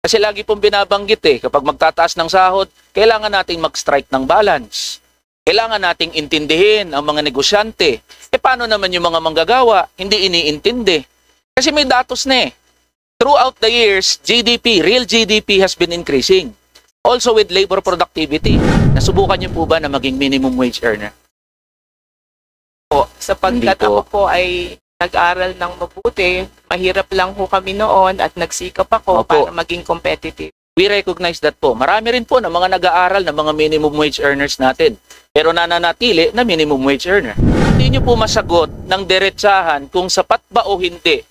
Kasi lagi pong binabanggit kapag magtataas ng sahod, kailangan nating mag-strike ng balance. Kailangan nating intindihin ang mga negosyante. Paano naman yung mga manggagawa? Hindi iniintindi. Kasi may datos na Throughout the years, GDP, real GDP has been increasing. Also with labor productivity. Nasubukan niyo po ba na maging minimum wage earner? Po, sapagkat Hindi po. ako po ay nag-aral ng mabuti, mahirap lang po kami noon at nagsikap ako Opo. para maging competitive. We recognize that po. Marami rin po ng mga nag-aaral ng mga minimum wage earners natin. Pero nananatili na minimum wage earner. Hindi niyo po masagot ng diretsahan kung sapat ba o hindi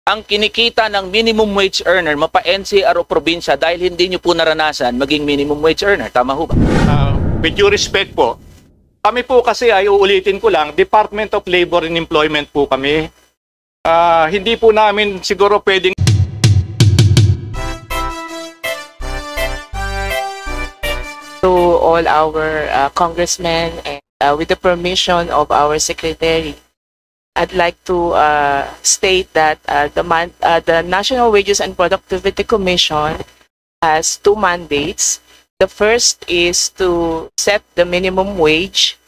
ang kinikita ng minimum wage earner mapa-NCR o probinsya dahil hindi niyo po naranasan maging minimum wage earner. Tama ho ba? With due respect po, kami po kasi ay uulitin ko lang, Department of Labor and Employment po kami. Hindi po namin siguro pwedeng To all our congressmen and with the permission of our secretary, I'd like to state that the National Wages and Productivity Commission has two mandates. The first is to set the minimum wage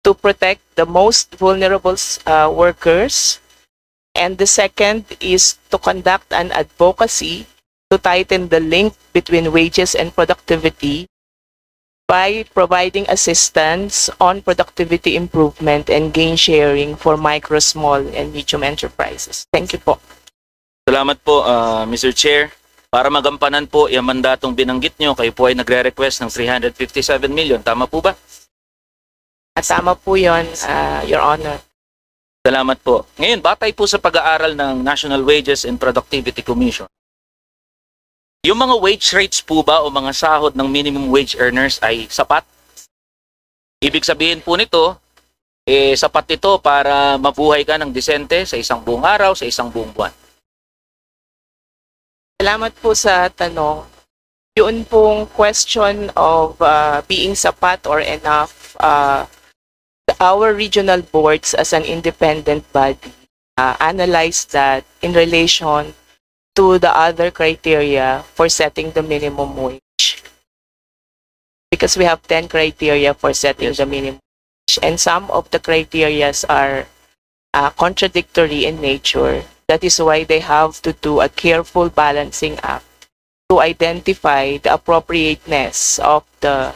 to protect the most vulnerable workers. And the second is to conduct an advocacy to tighten the link between wages and productivity by providing assistance on productivity improvement and gain sharing for micro, small, and medium enterprises. Thank you po. Salamat po, Mr. Chair. Para magampanan po yung mandatong binanggit nyo, kayo po ay nagre-request ng 357 million. Tama po ba? At tama po yun, Your Honor. Salamat po. Ngayon, batay po sa pag-aaral ng National Wages and Productivity Commission, yung mga wage rates po ba o mga sahod ng minimum wage earners ay sapat? Ibig sabihin po nito, sapat ito para mabuhay ka ng disente sa isang buong araw, sa isang buong buwan. Salamat po sa tanong. Yun pong question of being sapat or enough, our regional boards as an independent body analyze that in relation to the other criteria for setting the minimum wage. Because we have 10 criteria for setting the minimum wage, and some of the criteria are contradictory in nature. That is why they have to do a careful balancing act to identify the appropriateness of the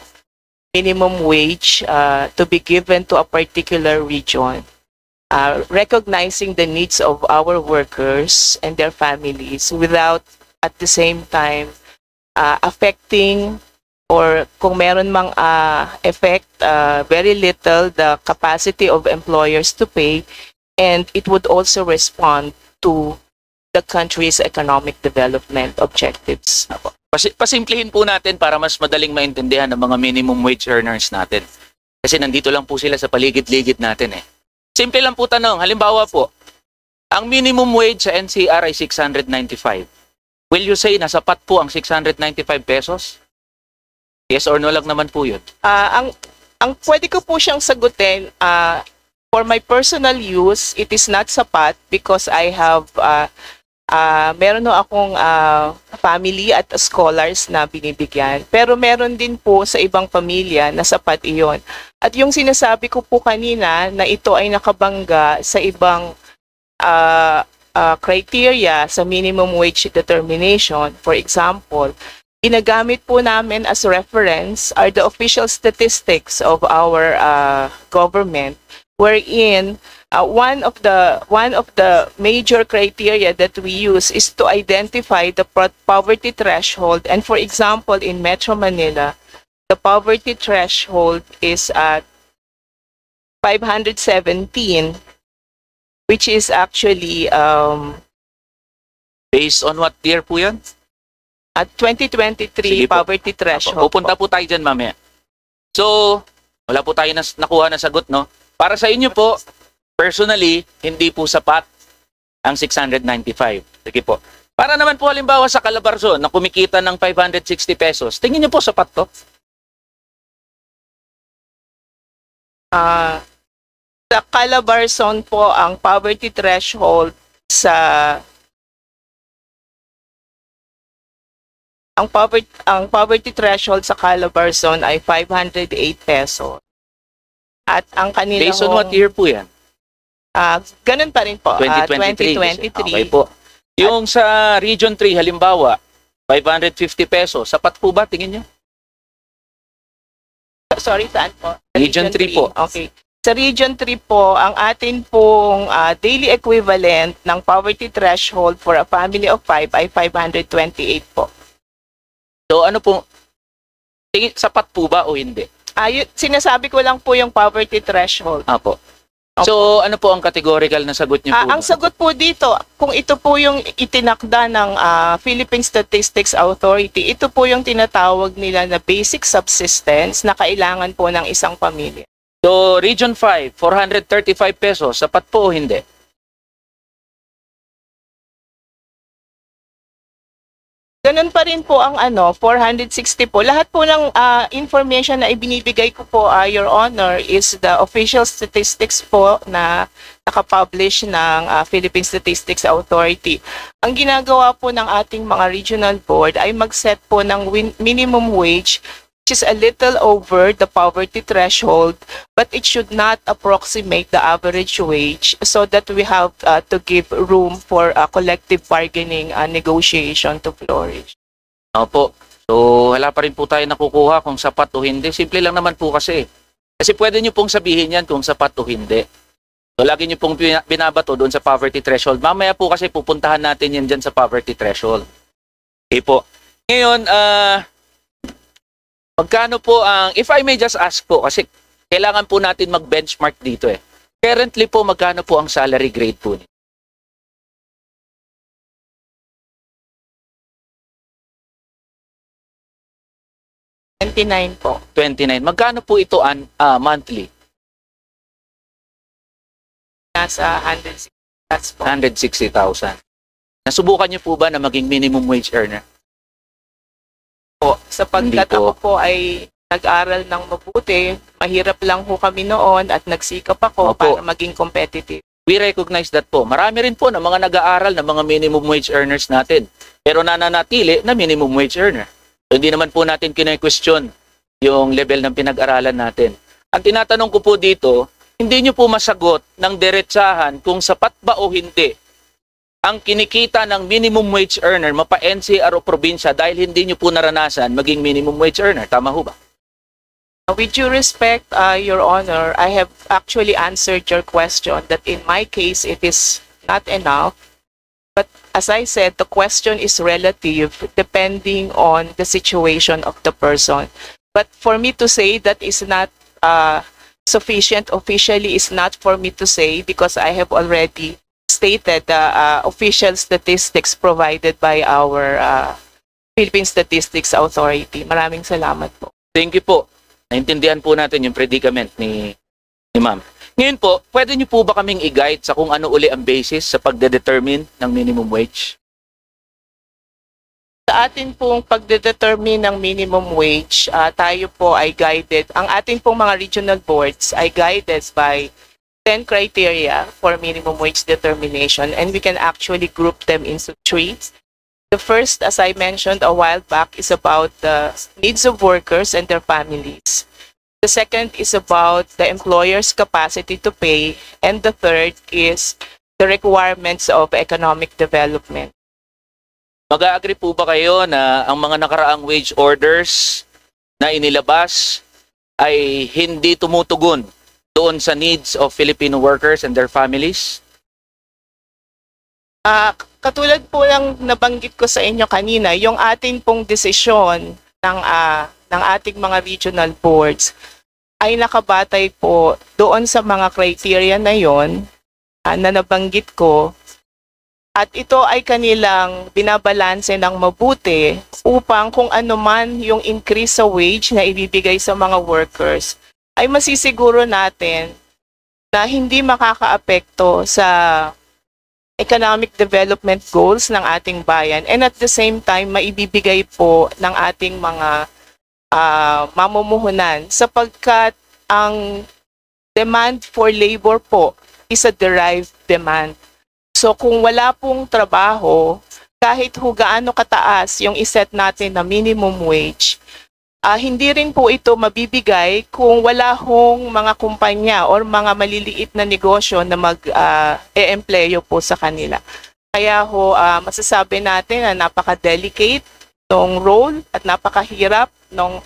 minimum wage to be given to a particular region, recognizing the needs of our workers and their families without at the same time affecting, or kung meron mang effect, very little the capacity of employers to pay, and it would also respond to the country's economic development objectives. Pasimplihin po natin para mas madaling maintindihan ng mga minimum wage earners natin. Kasi nandito lang po sila sa paligid-ligid natin Simple lang po tanong. Halimbawa po, ang minimum wage sa NCR ay 695. Will you say na sapat po ang 695 pesos? Yes or no lang naman po yun. Ang pwede ko po siyang sagutin, for my personal use, it is not sapat because I have, meron ho akong family at scholars na binibigyan. Pero meron din po sa ibang pamilya na sapat iyon. At yung sinasabi ko po kanina na ito ay nakabangga sa ibang criteria sa minimum wage determination. For example, ginagamit po namin as reference are the official statistics of our government, wherein one of the major criteria that we use is to identify the poverty threshold. And for example, in Metro Manila, the poverty threshold is at 517, which is actually Based on what year po yan? at 2023 Sige po. poverty threshold. Pupunta po tayo dyan mamaya. So, wala po tayo nakuha na sagot, no? Para sa inyo po, personally, hindi po sapat ang 695. Sige po. Para naman po halimbawa sa Calabarzon na kumikita ng 560 pesos, tingin niyo po sapat to? Sa Calabarzon po, ang poverty threshold sa ang poverty threshold sa Calabarzon ay 508 pesos. At ang kanila Based on what year po yan? ganun pa rin po, 2023. 2023. Okay po. Yung sa Region 3, halimbawa, 550 pesos. Sapat po ba, tingin nyo? Sorry, saan po? Sa Region 3 po. Okay. Sa Region 3 po, ang atin pong daily equivalent ng poverty threshold for a family of 5 ay 528 po. So ano po, sapat po ba o hindi? Sinasabi ko lang po yung poverty threshold. Apo. Opo. So ano po ang categorical na sagot niyo po? Ang sagot po dito, kung ito po yung itinakda ng Philippine Statistics Authority, ito po yung tinatawag nila na basic subsistence na kailangan po ng isang pamilya. So Region 5, 435 pesos, sapat po o hindi? Ganun pa rin po ang 460 po. Lahat po ng information na ibinibigay ko po, Your Honor, is the official statistics po na nakapublish ng Philippine Statistics Authority. Ang ginagawa po ng ating mga regional board ay mag-set po ng minimum wage, which is a little over the poverty threshold, but it should not approximate the average wage so that we have to give room for collective bargaining negotiation to flourish. Opo. So wala pa rin po tayo nakukuha kung sapat o hindi. Simple lang naman po kasi. Kasi pwede nyo pong sabihin yan kung sapat o hindi. So lagi nyo pong binabato doon sa poverty threshold. Mamaya po kasi pupuntahan natin yan dyan sa poverty threshold. Okay po. Ngayon, magkano po ang, if I may just ask po, kasi kailangan po natin mag-benchmark dito eh. Currently po, magkano po ang salary grade po niyo? $29 po. 29. Magkano po ito monthly? Nasa 160 po. 160,000. Nasubukan niyo po ba na maging minimum wage earner? Po. Sapagkat Hindi po. ako po ay nag-aral ng mabuti, mahirap lang po kami noon at nagsikap ako Opo. para maging competitive. We recognize that po. Marami rin po na mga nag-aaral na mga minimum wage earners natin. Pero nananatili na minimum wage earner. So, hindi naman po natin kine-question yung level ng pinag-aralan natin. Ang tinatanong ko po dito, hindi nyo po masagot ng diretsahan kung sapat ba o hindi ang kinikita ng minimum wage earner mapa-NCR o probinsya dahil hindi nyo po naranasan maging minimum wage earner. Tama ho ba? With due respect, Your Honor, I have actually answered your question that in my case, it is not enough. But as I said, the question is relative depending on the situation of the person. But for me to say that is not sufficient officially is not for me to say because I have already stated the official statistics provided by our Philippine Statistics Authority. Maraming salamat po. Thank you po. Naintindihan po natin yung predicament ni ma'am. Ngayon po, pwede niyo po ba kaming i-guide sa kung ano uli ang basis sa pagde-determine ng minimum wage? Sa atin pong pagde-determine ng minimum wage, tayo po ay guided, ang ating pong mga regional boards ay guided by 10 criteria for minimum wage determination, and we can actually group them into 3. The first, as I mentioned a while back, is about the needs of workers and their families. The second is about the employer's capacity to pay, and the third is the requirements of economic development. Mag-agree po ba kayo na ang mga nakaraang wage orders na inilabas ay hindi tumutugon doon sa needs of Filipino workers and their families? Katulad po ng nabanggit ko sa inyo kanina, yung ating pong desisyon ng ating mga regional boards ay nakabatay po doon sa mga criteria na yon na nabanggit ko. At ito ay kanilang binabalanse ng mabuti upang kung ano man yung increase sa wage na ibibigay sa mga workers ay masisiguro natin na hindi makakaapekto sa economic development goals ng ating bayan, and at the same time maibibigay po ng ating mga mamumuhunan sapagkat ang demand for labor po is a derived demand. So kung wala pong trabaho, kahit ho gaano kataas yung iset natin na minimum wage, hindi rin po ito mabibigay kung wala hong mga kumpanya or mga maliliit na negosyo na mag-e-empleyo po sa kanila. Kaya ho, masasabi natin na napaka-delicate ng role at napakahirap ng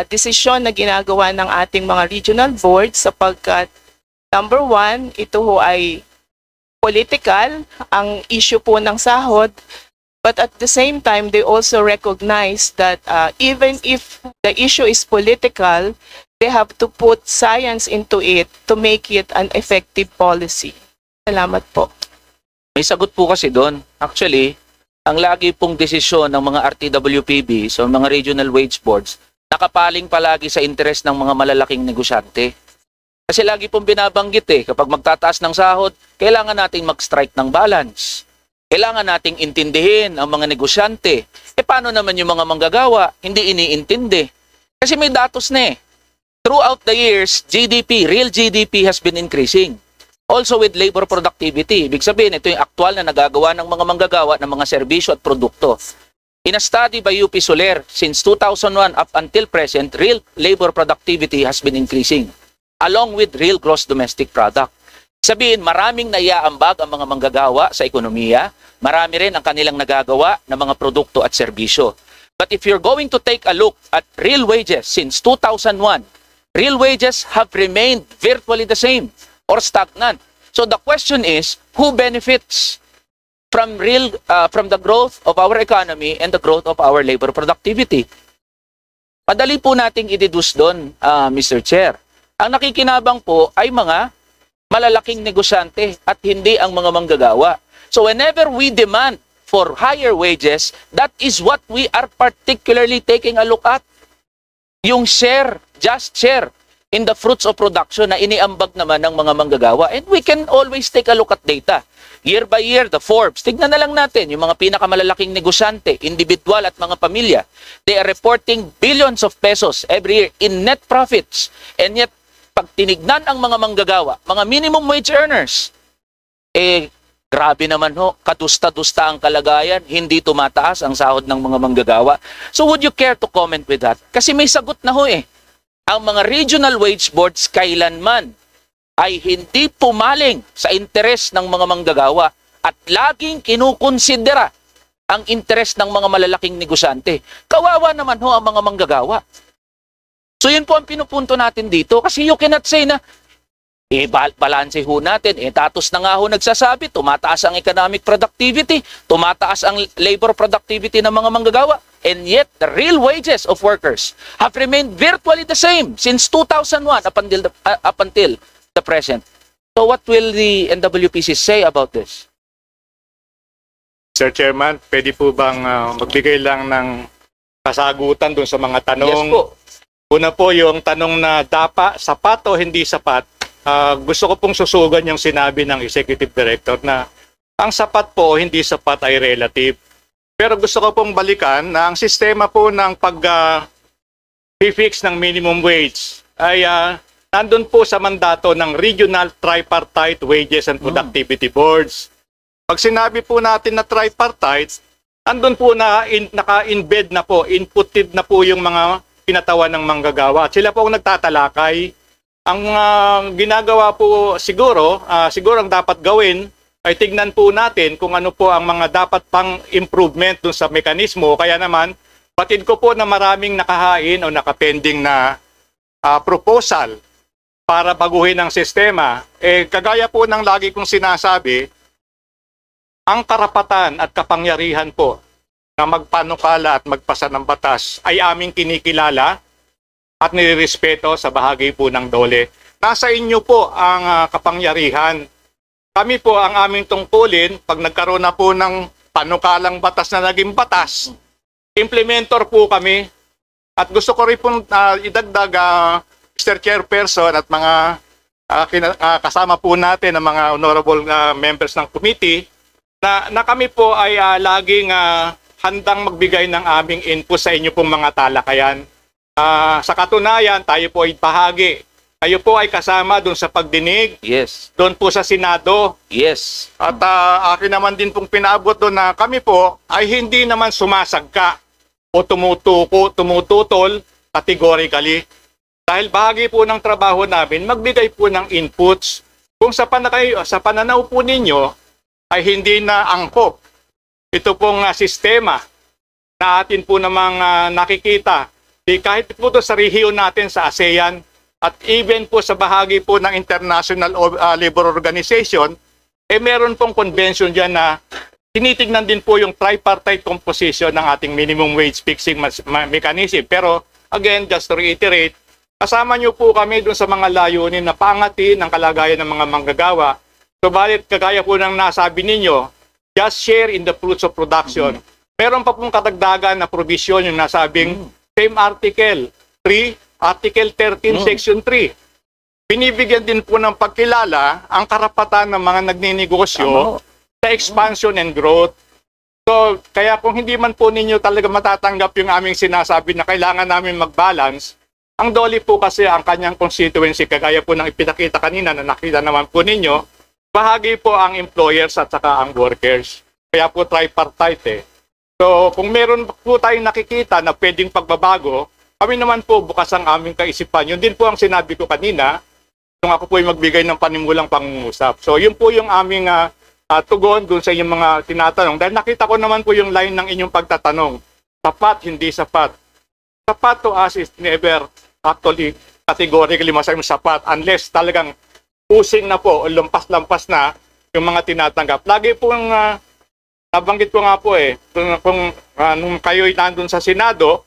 desisyon na ginagawa ng ating mga regional boards sapagkat number one, ito ho ay political, ang issue po ng sahod. But at the same time, they also recognize that even if the issue is political, they have to put science into it to make it an effective policy. Salamat po. May sagot po kasi doon. Actually, ang lagi pong desisyon ng mga RTWPB, so mga regional wage boards, nakapaling palagi sa interes ng mga malalaking negosyante. Kasi lagi pong binabanggit kapag magtataas ng sahod, kailangan nating mag-strike ng balance. Kailangan nating intindihin ang mga negosyante. Paano naman yung mga manggagawa? Hindi iniintindi. Kasi may datos na Throughout the years, GDP, real GDP has been increasing. Also with labor productivity. Ibig sabihin, ito yung aktual na nagagawa ng mga manggagawa ng mga serbisyo at produkto. In a study by UP Soler, since 2001 up until present, real labor productivity has been increasing along with real gross domestic product. Sabihin, maraming naiaambag ang mga manggagawa sa ekonomiya, marami rin ang kanilang nagagawa ng mga produkto at serbisyo. But if you're going to take a look at real wages since 2001, real wages have remained virtually the same or stagnant. So the question is, who benefits from the growth of our economy and the growth of our labor productivity? Madali po nating i-deduce doon, Mr. Chair. Ang nakikinabang po ay mga malalaking negosyante at hindi ang mga manggagawa. So whenever we demand for higher wages, that is what we are particularly taking a look at. Yung share, just share in the fruits of production na iniambag naman ng mga manggagawa. And we can always take a look at data. Year by year, the Forbes, tignan na lang natin yung mga pinakamalalaking negosyante, individual at mga pamilya. They are reporting billions of pesos every year in net profits. And yet, pag tinignan ang mga manggagawa, mga minimum wage earners, grabe naman kadusta-dusta ang kalagayan, hindi tumataas ang sahod ng mga manggagawa. So would you care to comment with that? Kasi may sagot na ang mga regional wage boards kailanman ay hindi pumaling sa interes ng mga manggagawa at laging kinukonsidera ang interes ng mga malalaking negosyante. Kawawa naman ang mga manggagawa. So yun po ang pinupunto natin dito kasi you cannot say na balanse natin. Tatos na nga nagsasabi, tumataas ang economic productivity, tumataas ang labor productivity ng mga manggagawa. And yet, the real wages of workers have remained virtually the same since 2001 up until the present. So what will the NWPC say about this? Sir Chairman, pwede po bang magbigay lang ng kasagutan dun sa mga tanong? Yes po. Una po yung tanong na sapat o hindi sapat. Gusto ko pong susugan yung sinabi ng Executive Director na ang sapat po o hindi sapat ay relative. Pero gusto ko pong balikan na ang sistema po ng pag-fix ng minimum wage ay nandun po sa mandato ng Regional Tripartite Wages and Productivity Boards. Pag sinabi po natin na tripartite, nandun po na naka-embed na po, inputted na po yung mga pinatawan ng manggagawa. At sila po ang nagtatalakay. Ang ginagawa po siguro ang dapat gawin ay tignan po natin kung ano po ang mga dapat pang improvement dun sa mekanismo. Kaya naman, batid ko po na maraming nakahain o nakapending na proposal para baguhin ang sistema. Kagaya po ng lagi kong sinasabi, ang karapatan at kapangyarihan po na magpanukala at magpasa ng batas ay aming kinikilala at nirespeto sa bahagi po ng DOLE. Nasa inyo po ang kapangyarihan. Kami po ang aming tungkulin pag nagkaroon na po ng panukalang batas na naging batas. Implementor po kami. At gusto ko rin po idagdag Mr. Chairperson at mga kasama po natin ang mga honorable members ng committee na kami po ay laging handang magbigay ng aming input sa inyo pong mga talakayan. Sa katunayan, tayo po ay bahagi Kayo po ay kasama doon sa pagdinig, Yes. doon po sa Senado. Yes. At akin naman din pong pinaabot doon na kami po ay hindi naman sumasagka o tumututol categorically. Dahil bahagi po ng trabaho namin, magbigay po ng inputs. Kung sa pananaw po ninyo ay hindi na angkop ito pong sistema na atin po namang nakikita. Kahit po ito sa rehiyon natin sa ASEAN at even po sa bahagi po ng International Labor Organization, meron pong convention dyan na tinitignan din po yung tripartite composition ng ating minimum wage fixing mechanism. Pero again, just to reiterate, kasama nyo po kami dun sa mga layunin na paangatin ang kalagayan ng mga manggagawa. Subalit, kagaya po ng nasabi ninyo, just share in the fruits of production. Meron pa pong katagdagan na provision yung nasabing same Article 3, Article 13, Section 3. Binibigyan din po ng pagkilala ang karapatan ng mga nagninegosyo sa expansion and growth. So, kaya kung hindi man po ninyo talaga matatanggap yung aming sinasabi na kailangan namin mag-balance, ang DOLE po kasi ang kanyang constituency, kagaya po ng ipinakita kanina na nakita naman po ninyo, bahagi po ang employers at saka ang workers. Kaya po tripartite. So kung meron po tayong nakikita na pwedeng pagbabago, kami naman po bukas ang aming kaisipan. Yun din po ang sinabi ko kanina, kung ako po ay magbigay ng panimulang pangungusap. So yun po yung aming tugon dun sa inyong mga tinatanong. Dahil nakita ko naman po yung line ng inyong pagtatanong. Sapat, hindi sapat. Sapat to us is never actually categorically masayang sapat unless talagang pusing na po o lampas-lampas na yung mga tinatanggap. Lagi pong nabanggit ko nga po kung nung kayo'y nandun sa Senado,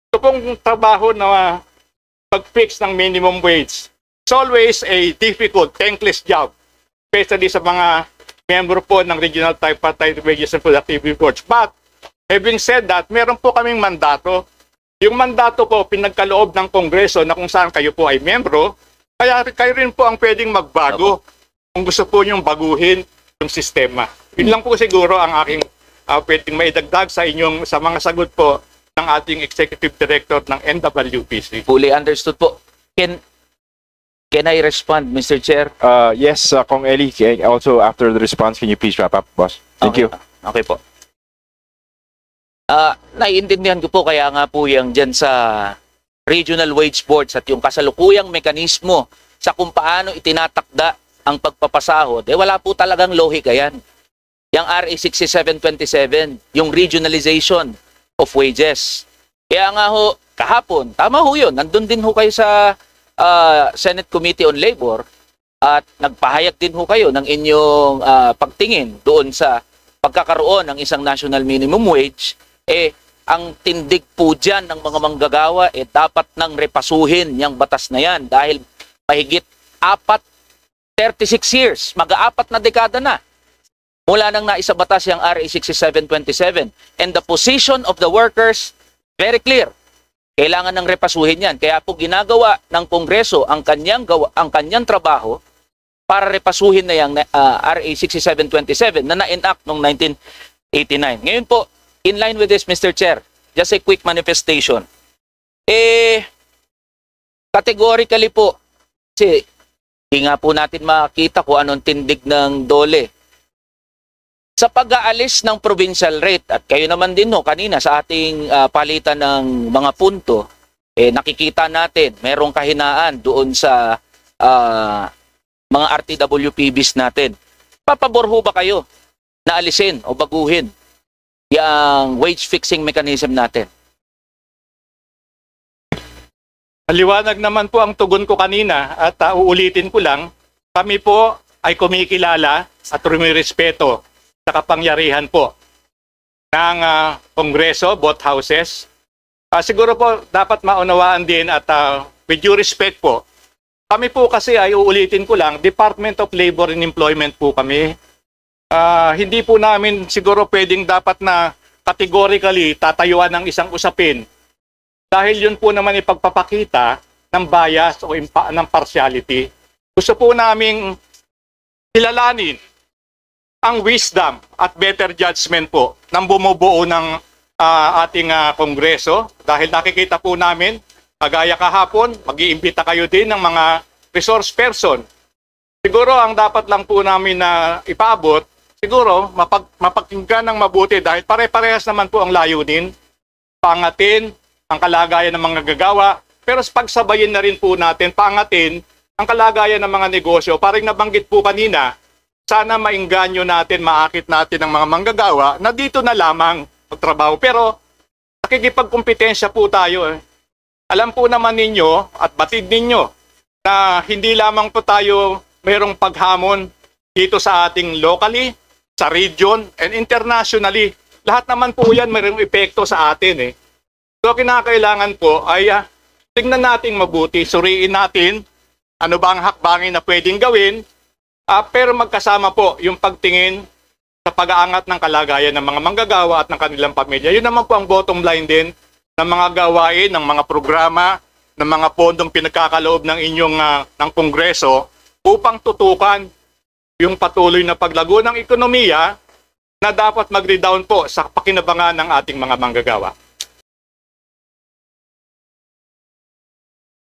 ito pong trabaho na pag-fix ng minimum wage. It's always a difficult, thankless job, especially sa mga member po ng Regional Tripartite Wages and Productivity Boards. But having said that, meron po kaming mandato. Yung mandato po pinagkaloob ng Kongreso na kung saan kayo po ay membro, kaya kayo rin po ang pwedeng magbago kung gusto po nyong baguhin yung sistema. Yun lang po siguro ang aking pwedeng maidagdag sa mga sagot po ng ating Executive Director ng NWPC. Fully understood po. Can I respond, Mr. Chair? Yes, Kong Eli. Also, after the response, can you please wrap up, boss? Thank you. Okay po. Naiintindihan ko po kaya nga po yung dyan sa regional wage boards at yung kasalukuyang mekanismo sa kung paano itinatakda ang pagpapasahod, wala po talagang lohika yan. Yung RA 6727, yung regionalization of wages. Kaya nga ho, kahapon, tama ho yun, nandun din ho kayo sa Senate Committee on Labor at nagpahayag din ho kayo ng inyong pagtingin doon sa pagkakaroon ng isang national minimum wage. Ang tindig po dyan ng mga manggagawa, dapat nang repasuhin yung batas na yan dahil mahigit 36 years, mag-aapat na dekada na mula nang naisabatas yung RA 6727. And the position of the workers, very clear. Kailangan ng repasuhin yan. Kaya po ginagawa ng Kongreso ang kanyang trabaho para repasuhin na yung RA 6727 na na-enact noong 1989. Ngayon po, in line with this, Mr. Chair, just a quick manifestation. Categorically po, kasi hindi nga po natin makita kung anong tindig ng DOLE. Sa pag-aalis ng provincial rate, at kayo naman din kanina sa ating palitan ng mga punto, nakikita natin merong kahinaan doon sa mga RTWPBs natin. Papabor ho ba kayo na alisin o baguhin yung wage fixing mechanism natin? Liwanag naman po ang tugon ko kanina at uulitin ko lang, kami po ay kumikilala at rumirespeto sa kapangyarihan po ng Kongreso, both houses. Siguro po dapat maunawaan din at with due respect po, kami po kasi ay uulitin ko lang, Department of Labor and Employment po kami. Hindi po namin siguro pwedeng dapat na categorically tatayuan ng isang usapin dahil yun po naman ipagpapakita ng bias o ng partiality. Gusto po naming kilalanin ang wisdom at better judgment po ng bumubuo ng ating Kongreso dahil nakikita po namin, kagaya kahapon, mag-iimbita kayo din ng mga resource person. Siguro ang dapat lang po namin na ipaabot, siguro mapakinggan ng mabuti dahil pare-parehas naman po ang layunin, pangatin ang kalagayan ng mga gagawa, pero pagsabayin na rin po natin, pangatin ang kalagayan ng mga negosyo. Parang nabanggit po kanina, sana maingganyo natin, maakit natin ang mga manggagawa na dito na lamang magtrabaho. Pero nakikipagkumpetensya po tayo. Alam po naman ninyo at batid ninyo na hindi lamang po tayo mayroong paghamon dito sa ating locally, sa region, and internationally. Lahat naman po yan mayroong epekto sa atin. So kinakailangan po ay tingnan natin mabuti, suriin natin ano ba ang hakbangin na pwedeng gawin, pero magkasama po yung pagtingin sa pag-aangat ng kalagayan ng mga manggagawa at ng kanilang pamilya. Yun naman po ang bottom line din ng mga gawain, ng mga programa, ng mga pondong pinagkakaloob ng inyong ng Kongreso upang tutukan yung patuloy na paglago ng ekonomiya na dapat mag-redound po sa pakinabangan ng ating mga manggagawa.